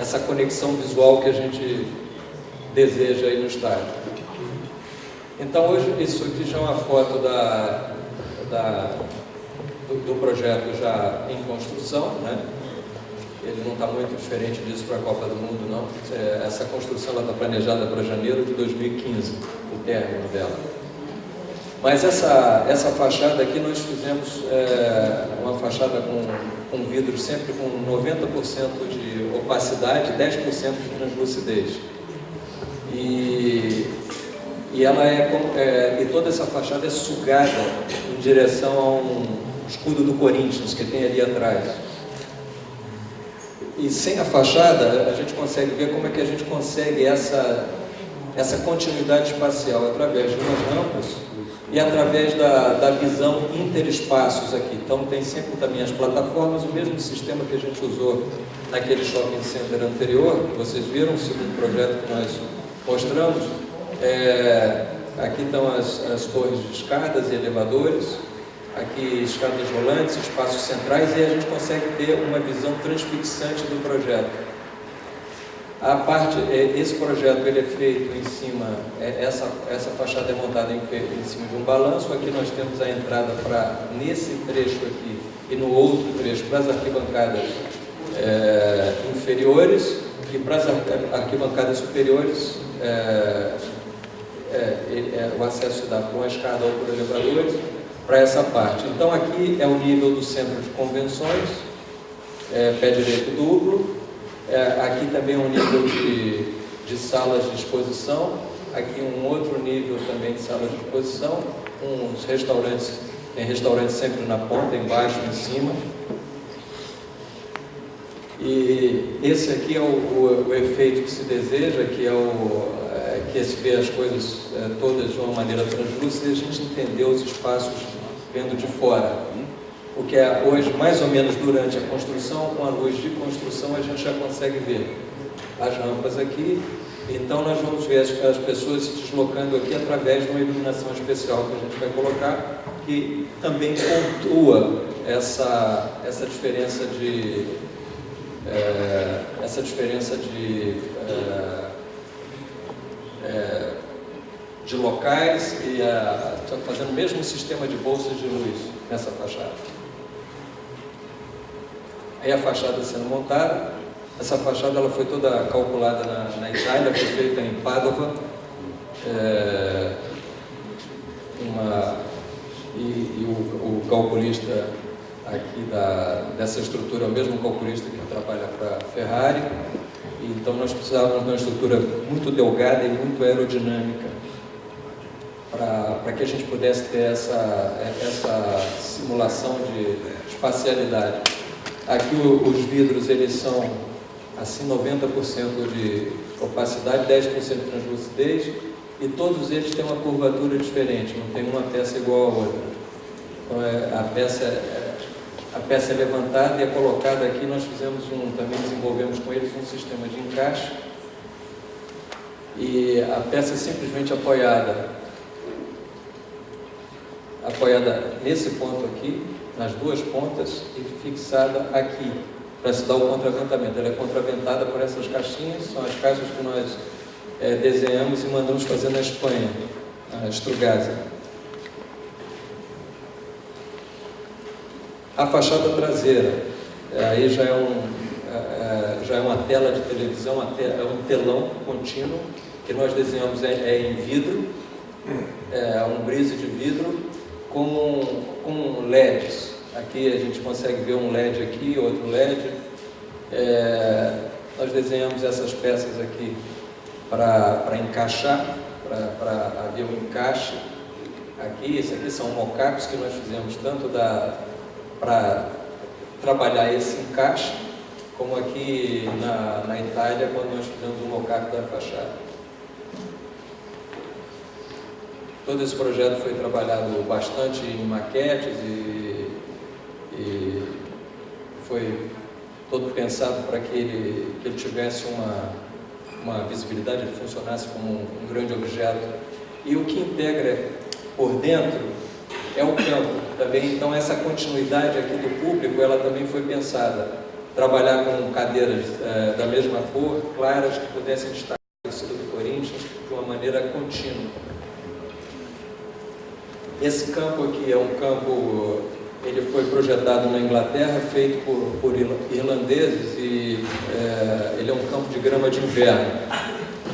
essa conexão visual que a gente deseja aí no estádio. Então hoje isso aqui já é uma foto do projeto já em construção, né? Ele não está muito diferente disso para a Copa do Mundo, não. Essa construção está planejada para janeiro de 2015, o término dela. Mas essa fachada aqui nós fizemos uma fachada com vidro sempre com 90% de opacidade, 10% de translucidez. E toda essa fachada é sugada em direção a um escudo do Corinthians que tem ali atrás. E sem a fachada, a gente consegue ver como é que a gente consegue essa continuidade espacial através de umas rampas e através da visão interespaços aqui. Então tem sempre também as plataformas, o mesmo sistema que a gente usou naquele shopping center anterior, que vocês viram, o segundo projeto que nós mostramos. Aqui estão as torres de escadas e elevadores, aqui escadas rolantes, espaços centrais, e a gente consegue ter uma visão transfixante do projeto. Esse projeto ele é feito em cima, essa fachada é montada em cima de um balanço. Aqui nós temos a entrada nesse trecho aqui e no outro trecho para as arquibancadas inferiores, e para as arquibancadas superiores o acesso se dá por uma escada ou por elevadores para essa parte. Então aqui é o nível do centro de convenções, pé direito duplo. Aqui também é um nível de salas de exposição. Aqui um outro nível também de salas de exposição. Uns restaurantes, tem restaurantes sempre na ponta, embaixo, em cima. E esse aqui é o efeito que se deseja, que que se vê as coisas todas de uma maneira translúcida, e a gente entendeu os espaços vendo de fora. O que é hoje, mais ou menos durante a construção, com a luz de construção, a gente já consegue ver as rampas aqui. Então nós vamos ver as pessoas se deslocando aqui através de uma iluminação especial que a gente vai colocar, que também pontua essa diferença de locais, e fazendo o mesmo sistema de bolsas de luz nessa fachada. Aí a fachada sendo montada. Essa fachada ela foi toda calculada na Itália, foi feita em Padova, o calculista aqui dessa estrutura é o mesmo calculista que trabalha para a Ferrari. Então nós precisávamos de uma estrutura muito delgada e muito aerodinâmica para que a gente pudesse ter essa simulação de espacialidade. Aqui os vidros eles são assim 90% de opacidade, 10% de translucidez, e todos eles têm uma curvatura diferente, não tem uma peça igual à outra. Então a peça é levantada e é colocada aqui. Nós também desenvolvemos com eles um sistema de encaixe, e a peça é simplesmente apoiada nesse ponto aqui, nas duas pontas, e fixada aqui, para se dar o contraventamento. Ela é contraventada por essas caixinhas, são as caixas que nós desenhamos e mandamos fazer na Espanha, na Strugazi. A fachada traseira, aí já é uma tela de televisão, é um telão contínuo, que nós desenhamos em vidro, um brise de vidro, com LEDs. Aqui a gente consegue ver um LED aqui, outro LED. Nós desenhamos essas peças aqui para encaixar, para haver um encaixe aqui. Esses aqui são mockups que nós fizemos tanto para trabalhar esse encaixe, como aqui na Itália, quando nós fizemos o mockup da fachada. Todo esse projeto foi trabalhado bastante em maquetes e foi todo pensado para que ele tivesse uma visibilidade, ele funcionasse como um grande objeto. E o que integra por dentro é o campo também. Então essa continuidade aqui do público, ela também foi pensada. Trabalhar com cadeiras da mesma cor, claras, que pudessem estar no torcida do Corinthians de uma maneira contínua. Esse campo aqui é um campo, ele foi projetado na Inglaterra, feito por irlandeses, e ele é um campo de grama de inverno.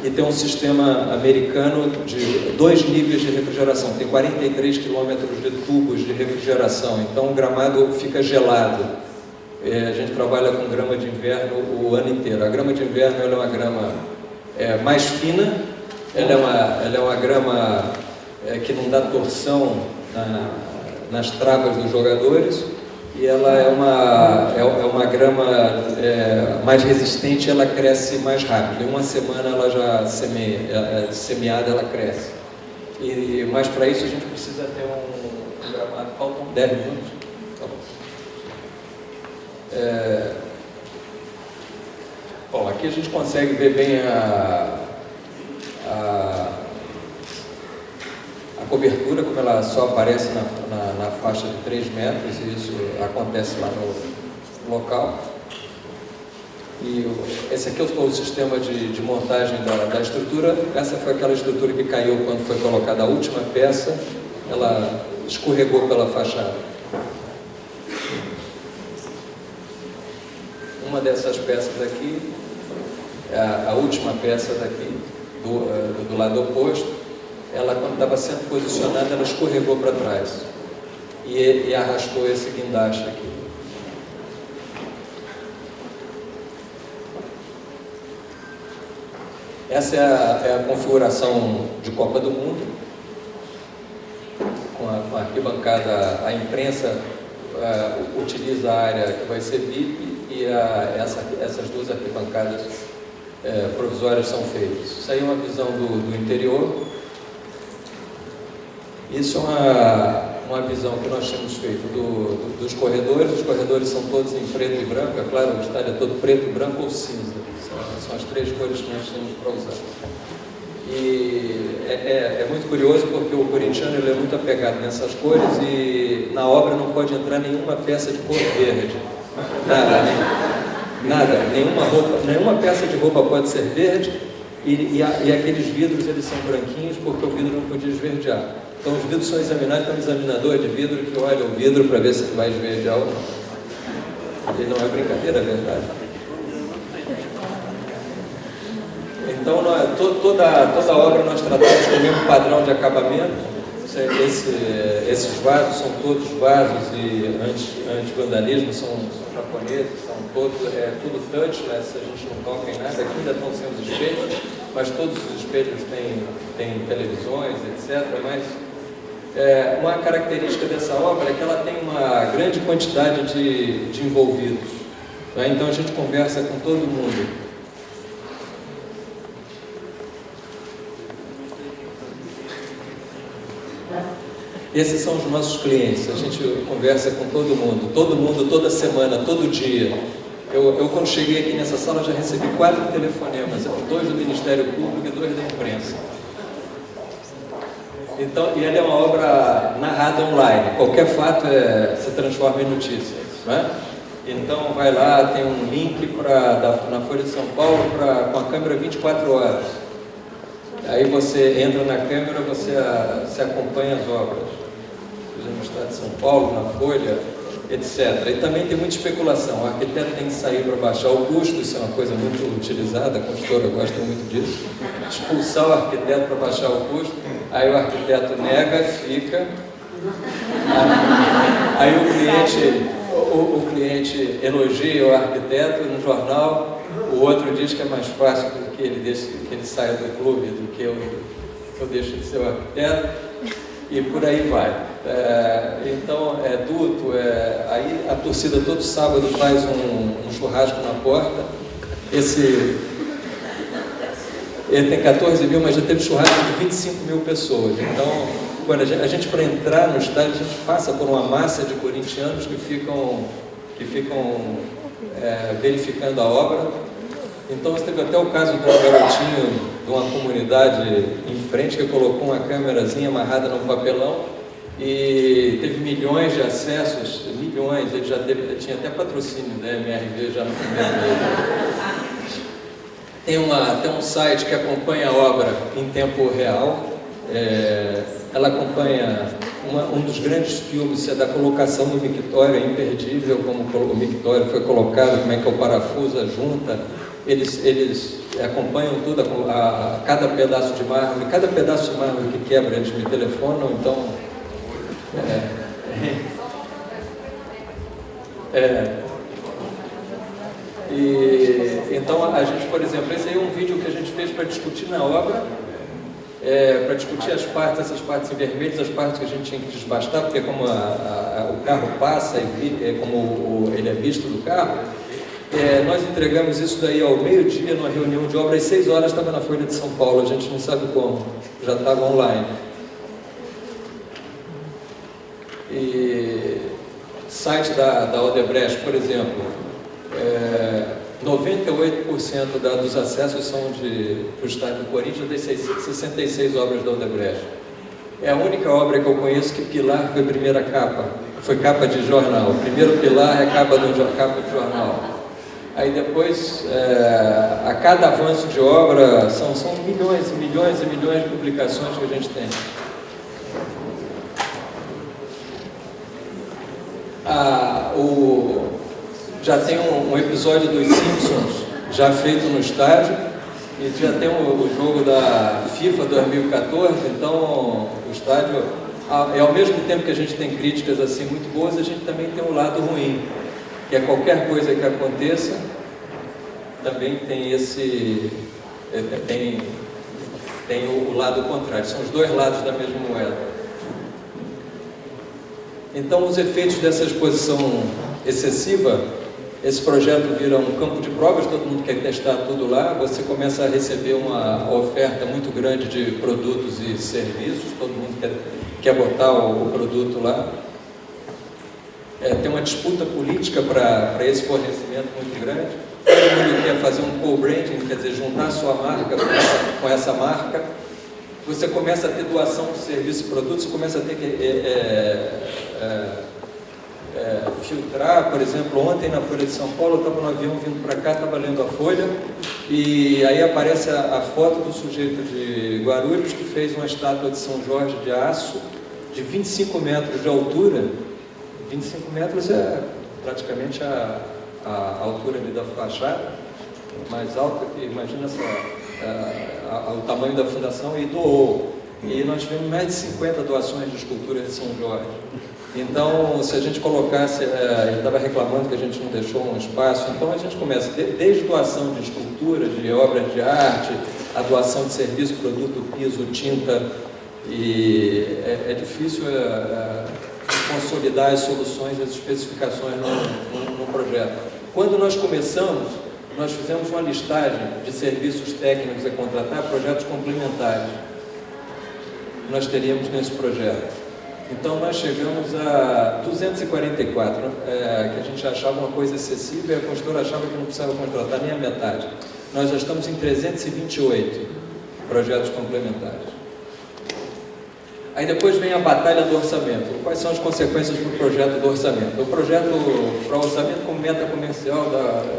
E tem um sistema americano de 2 níveis de refrigeração, tem 43 quilômetros de tubos de refrigeração, então o gramado fica gelado. A gente trabalha com grama de inverno o ano inteiro. A grama de inverno ela é uma grama mais fina, ela é uma grama que não dá torção nas travas dos jogadores, e ela é uma grama mais resistente, ela cresce mais rápido. Em uma semana ela já semeada, ela cresce. Mas para isso a gente precisa ter um gramado. Faltam 10 minutos. Bom, aqui a gente consegue ver bem a cobertura, como ela só aparece na faixa de 3 metros, e isso acontece lá no local. E esse aqui foi o sistema de montagem da estrutura. Essa foi aquela estrutura que caiu quando foi colocada a última peça, ela escorregou pela fachada. Uma dessas peças aqui, a última peça daqui, do lado oposto, ela, quando estava sendo posicionada, ela escorregou para trás e arrastou esse guindaste aqui. Essa é a configuração de Copa do Mundo, com a arquibancada. A imprensa utiliza a área que vai ser VIP, e essas duas arquibancadas provisórias são feitas. Isso aí é uma visão do interior. Isso é uma visão que nós temos feito dos corredores. Os corredores são todos em preto e branco, é claro, o estádio é todo preto, branco ou cinza. São as três cores que nós temos para usar. E é muito curioso porque o corintiano ele é muito apegado nessas cores e na obra não pode entrar nenhuma peça de cor verde. Nada, nenhuma peça de roupa pode ser verde e aqueles vidros eles são branquinhos porque o vidro não podia esverdear. Então os vidros são examinados por um examinador de vidro que olha o vidro para ver se vai esverdear ou não. E não é brincadeira, é verdade. Então toda obra nós tratamos com o mesmo padrão de acabamento. Esses vasos são todos vasos e anti-vandalismo, são japoneses, são todos, tudo touchless, a gente não toca em nada. Aqui ainda estão sendo os espelhos, mas todos os espelhos têm televisões, etc. Mas uma característica dessa obra é que ela tem uma grande quantidade de envolvidos. Né? Então a gente conversa com todo mundo. Esses são os nossos clientes, a gente conversa com todo mundo, toda semana, todo dia. Eu quando cheguei aqui nessa sala já recebi 4 telefonemas, 2 do Ministério Público e 2 da imprensa. Então, e ela é uma obra narrada online, qualquer fato se transforma em notícia. Né? Então vai lá, tem um link na Folha de São Paulo com a câmera 24 horas. Aí você entra na câmera, você acompanha as obras. No Estado de São Paulo, na Folha, etc. E também tem muita especulação. O arquiteto tem que sair para baixar o custo, isso é uma coisa muito utilizada, a consultora gosta muito disso. Expulsar o arquiteto para baixar o custo, aí o arquiteto nega, fica. Aí o cliente elogia o arquiteto no jornal, o outro diz que é mais fácil que ele saia do clube do que eu deixo de ser o arquiteto. E por aí vai. Então, duto, aí a torcida todo sábado faz um churrasco na porta. Ele tem 14 mil, mas já teve churrasco de 25 mil pessoas. Então, quando a gente para entrar no estádio, a gente passa por uma massa de corintianos que ficam verificando a obra. Então, teve até o caso de um garotinho de uma comunidade em frente que colocou uma câmerazinha amarrada num papelão e teve milhões de acessos, milhões, ele já tinha até patrocínio da MRV já no primeiro mês. Tem um site que acompanha a obra em tempo real, ela acompanha um dos grandes filmes, é da colocação do mictório, é imperdível como o mictório foi colocado, como é que é o parafuso, a junta. Eles acompanham tudo, cada pedaço de mármore, que quebra, eles me telefonam, então... Então a gente, por exemplo, esse aí é um vídeo que a gente fez para discutir na obra, para discutir essas partes em vermelho, as partes que a gente tinha que desbastar, porque como o carro passa e como ele é visto do carro, nós entregamos isso daí ao meio-dia numa reunião de obra, às 6 horas estava na Folha de São Paulo, a gente não sabe como, já estava online. E site da Odebrecht, por exemplo, 98% dos acessos são para o estádio do Corinthians, das 66 obras da Odebrecht. É a única obra que eu conheço que pilar foi a primeira capa, foi capa de jornal. O primeiro pilar é capa de jornal. Aí depois, a cada avanço de obra, são milhões e milhões e milhões de publicações que a gente tem. Já tem um episódio dos Simpsons já feito no estádio, e já tem o jogo da FIFA 2014, então o estádio, ao mesmo tempo que a gente tem críticas assim muito boas, a gente também tem um lado ruim, que é qualquer coisa que aconteça, também tem tem o lado contrário, são os dois lados da mesma moeda. Então, os efeitos dessa exposição excessiva esse projeto vira um campo de provas, todo mundo quer testar tudo lá, você começa a receber uma oferta muito grande de produtos e serviços, todo mundo quer botar o produto lá. Tem uma disputa política para esse fornecimento muito grande, todo mundo quer fazer um co-branding, quer dizer, juntar a sua marca com essa marca. Você começa a ter doação de serviço e produtos, você começa a ter que filtrar. Por exemplo, ontem na Folha de São Paulo, eu estava no avião vindo para cá, estava lendo a Folha, e aí aparece a foto do sujeito de Guarulhos que fez uma estátua de São Jorge de aço de 25 metros de altura. 25 metros é praticamente a altura ali da fachada, mais alta que, imagina o tamanho da fundação, e doou. E nós tivemos mais de 50 doações de esculturas de São Jorge. Então, se a gente colocasse, ele estava reclamando que a gente não deixou um espaço, então a gente começa desde doação de esculturas, de obras de arte, a doação de serviço, produto, piso, tinta, e é difícil consolidar as soluções, as especificações no projeto. Quando nós começamos, nós fizemos uma listagem de serviços técnicos a contratar, projetos complementares nós teríamos nesse projeto. Então nós chegamos a 244, que a gente achava uma coisa excessiva e a consultora achava que não precisava contratar nem a metade. Nós já estamos em 328 projetos complementares. Aí depois vem a batalha do orçamento. Quais são as consequências do projeto do orçamento? O projeto para o orçamento como meta comercial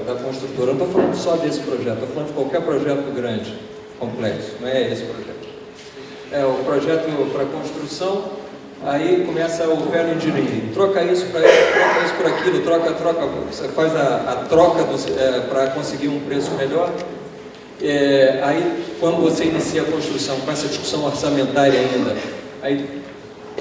da construtora. Eu não estou falando só desse projeto, estou falando de qualquer projeto grande, complexo, não é esse projeto. O projeto para construção, aí começa o value engineering. Troca isso para isso, troca isso por aquilo, troca, você faz a troca para conseguir um preço melhor. Aí, quando você inicia a construção, com essa discussão orçamentária ainda, aí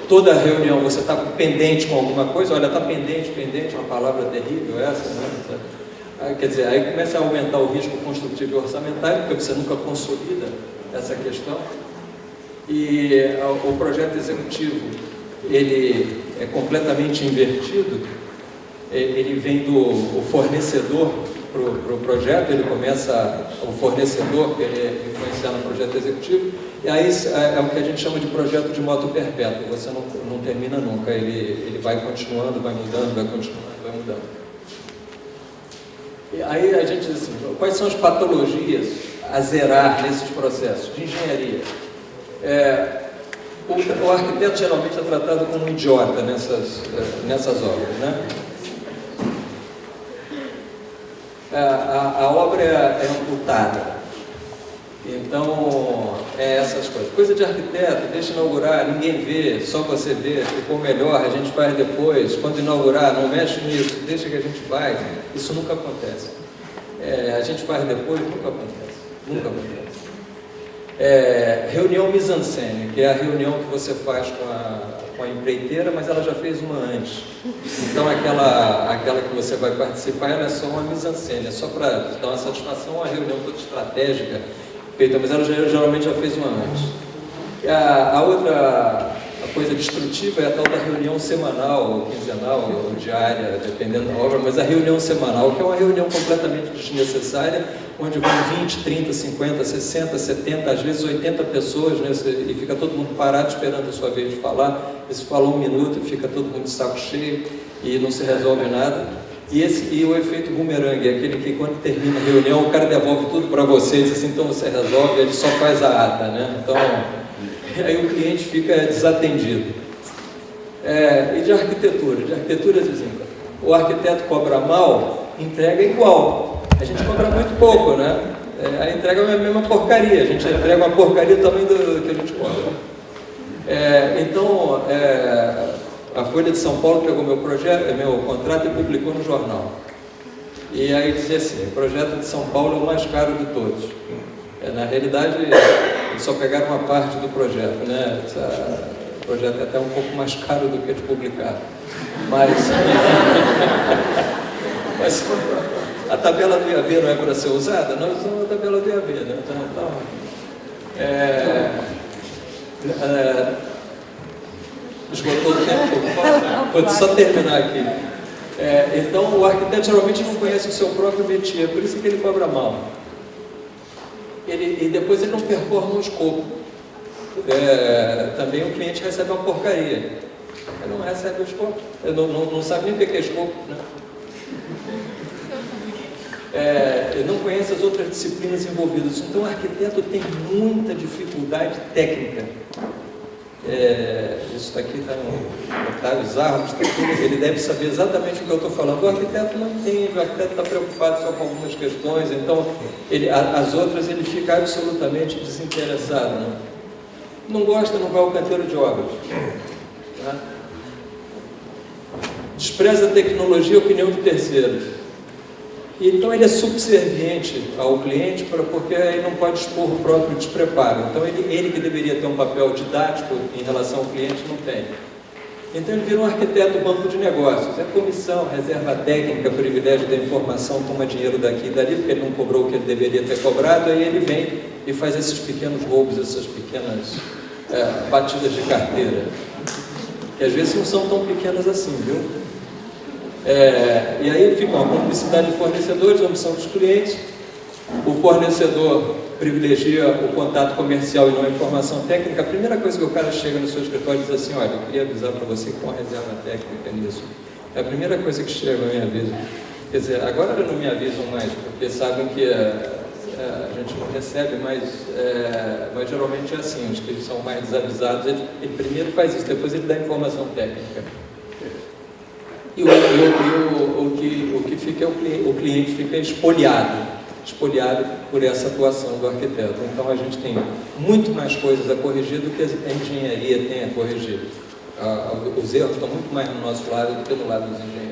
toda reunião você está pendente com alguma coisa, olha, está pendente, uma palavra terrível essa, né? Quer dizer, aí começa a aumentar o risco construtivo e orçamentário, porque você nunca consolida essa questão. E o projeto executivo, ele é completamente invertido, ele vem do fornecedor para o projeto, ele começa, o fornecedor querer influenciar no projeto executivo, e aí é o que a gente chama de projeto de moto perpétuo, você não termina nunca, ele vai continuando, vai mudando, vai continuando, vai mudando. E aí a gente diz assim, quais são as patologias a zerar nesses processos de engenharia? O arquiteto geralmente é tratado como um idiota nessas obras, né? A obra é amputada, então essas coisas. Coisa de arquiteto, deixa inaugurar, ninguém vê, só você vê, ficou melhor, a gente faz depois, quando inaugurar, não mexe nisso, deixa que a gente faz. Isso nunca acontece. A gente faz depois, nunca acontece. Reunião mise-en-scène, que é a reunião que você faz com a empreiteira, mas ela já fez uma antes. Então aquela que você vai participar, ela é só uma mise-en-scène, é só para dar uma satisfação, uma reunião toda estratégica feita, mas ela geralmente já fez uma antes. A outra coisa destrutiva é a tal da reunião semanal, ou quinzenal, ou diária, dependendo da obra, mas a reunião semanal, que é uma reunião completamente desnecessária, onde vão 20, 30, 50, 60, 70, às vezes 80 pessoas, né, e fica todo mundo parado esperando a sua vez de falar, e se fala um minuto e fica todo mundo de saco cheio e não se resolve nada. E o efeito bumerangue, é aquele que quando termina a reunião o cara devolve tudo para você e diz assim, então você resolve, ele só faz a ata, né? Então, aí o cliente fica desatendido. E de arquitetura dizem, o arquiteto cobra mal, entrega igual. A gente cobra muito pouco, né? A entrega é a mesma porcaria, a gente entrega uma porcaria também do que a gente cobra. Então, a Folha de São Paulo pegou meu contrato e publicou no jornal. E aí dizia assim, o projeto de São Paulo é o mais caro de todos. Na realidade, eles só pegaram uma parte do projeto, né? O projeto é até um pouco mais caro do que de publicar. Mas a tabela do IAB não é para ser usada? Nós usamos a tabela do IAB, né? Esgotou o tempo. Vou só terminar aqui. Então, o arquiteto geralmente não conhece o seu próprio métier, por isso que ele cobra mal. E depois ele não performa o escopo. Também o cliente recebe uma porcaria. Ele não recebe o escopo. Ele não sabe nem o que é escopo, né? Ele não conhece as outras disciplinas envolvidas. Então, o arquiteto tem muita dificuldade técnica. Isso daqui está no Otávio Zarro, ele deve saber exatamente o que eu estou falando. O arquiteto não entende, o arquiteto está preocupado só com algumas questões, então as outras ele fica absolutamente desinteressado. Né? Não gosta, não vai ao canteiro de obras. Tá? Despreza a tecnologia e a opinião de terceiros. Então ele é subserviente ao cliente porque ele não pode expor o próprio despreparo. Então ele que deveria ter um papel didático em relação ao cliente, não tem. Então ele vira um arquiteto banco de negócios. É comissão, reserva técnica, privilégio da informação, toma dinheiro daqui e dali, porque ele não cobrou o que ele deveria ter cobrado, aí ele vem e faz esses pequenos roubos, essas pequenas batidas de carteira. Que às vezes não são tão pequenas assim, viu? E aí fica uma publicidade de fornecedores, omissão dos clientes. O fornecedor privilegia o contato comercial e não a informação técnica. A primeira coisa que o cara chega no seu escritório e diz assim: olha, eu queria avisar para você que tem uma reserva técnica nisso. É a primeira coisa que chega, me avisa. Quer dizer, agora não me avisam mais, porque sabem que a gente não recebe, mas geralmente é assim, os que são mais desavisados, ele primeiro faz isso, depois ele dá a informação técnica. E o que fica o cliente fica espoliado por essa atuação do arquiteto. Então a gente tem muito mais coisas a corrigir do que a engenharia tem a corrigir. Os erros estão muito mais no nosso lado do que do lado dos engenheiros.